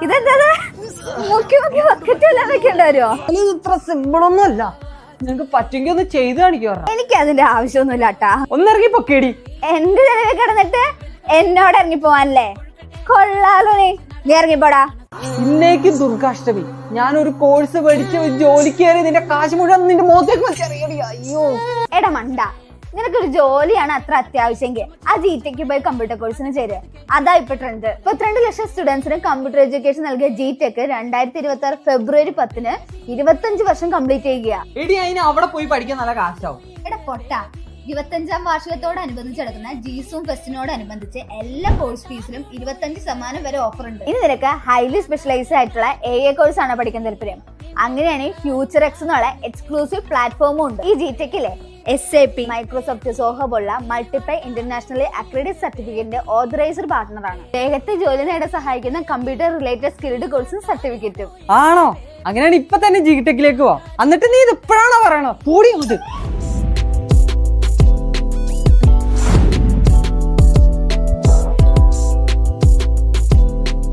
ഇതെന്താ മുക്കി മുക്കി ബക്കറ്റ് എല്ലാം വെക്കേണ്ടി വരുമോ? ഇത്ര സിമ്പിളൊന്നും അല്ല. നിങ്ങക്ക് പറ്റുമെങ്കിൽ ഒന്ന് ചെയ്ത് കാണിക്കോ? എനിക്ക് അതിന്റെ ആവശ്യമൊന്നുമില്ല കേട്ടാ. ഒന്നിറങ്ങി പൊക്കേടി. എന്റെ ചെലവിൽ കിടന്നിട്ട് എന്നോട് ഇറങ്ങി പോവാനല്ലേ? കൊള്ളാലോ നീ ഇറങ്ങിപ്പോടാ. ഇന്നേക്കും ദുർഗാഷ്ടമി. ഞാനൊരു കോഴ്സ് പഠിച്ച് ജോലിക്ക് കയറി നിന്റെ കാശ് മുഴുവൻ നിന്റെ മുഖത്തേക്ക് വെച്ചറിയടി. അയ്യോ എടാ മണ്ട, നിനക്കൊരു ജോലിയാണ് അത്ര അത്യാവശ്യമെങ്കിൽ ആ ജിടെക് പോയി കമ്പ്യൂട്ടർ കോഴ്സിന് ചേരുക. അതാ ഇപ്പൊ ട്രെൻഡ്. 32 ലക്ഷം സ്റ്റുഡൻസിന് കമ്പ്യൂട്ടർ എഡ്യൂക്കേഷൻ നൽകിയ ജിടെക് 2026 ഫെബ്രുവരി 10 25 വർഷം കംപ്ലീറ്റ് ചെയ്യുക. എടി അതിന് അവിടെ പോയി പഠിക്കാൻ നല്ല കാശാവും. എടാ പൊട്ട, 25ാം വാർഷികത്തോടനുബന്ധിച്ച് നടക്കുന്ന ജിസൂം ഫെസ്റ്റിനോടനുബന്ധിച്ച് എല്ലാ കോഴ്സ് ഫീസിലും 25% വരെ ഓഫർ ഉണ്ട്. ഇനി നിനക്ക് ഹൈലി സ്പെഷ്യലൈസ്ഡ് ആയിട്ടുള്ള AA കോഴ്സ് ആണ് പഠിക്കാൻ താല്പര്യം. അങ്ങനെയാണെങ്കിൽ ഫ്യൂച്ചർ എക്സ് എന്നുള്ള എക്സ്ക്ലൂസീവ് പ്ലാറ്റ്ഫോമും ഉണ്ട്. ഈ ജിടെക്കിലെ SAP, മൈക്രോസോഫ്റ്റ്, സോഹോ പോലുള്ള മൾട്ടിപ്ലൈ ഇന്റർനാഷണലി അക്രഡിറ്റഡ് സർട്ടിഫിക്കറ്റിന്റെ ഓതറൈസ്ഡ് പാർട്ണറാണ്. വേഗത്തിൽ ജോലി നേടാൻ സഹായിക്കുന്ന കമ്പ്യൂട്ടർ റിലേറ്റഡ് സ്കിൽഡ് കോഴ്സും സർട്ടിഫിക്കറ്റും. ആണോ? അങ്ങനെയാണ് ഇപ്പൊ തന്നെ ജിടെക്കിലേക്ക് പോവാം. എന്നിട്ട് നീ ഇത് ഇപ്പോഴാണോ പറയണോ? കൂടി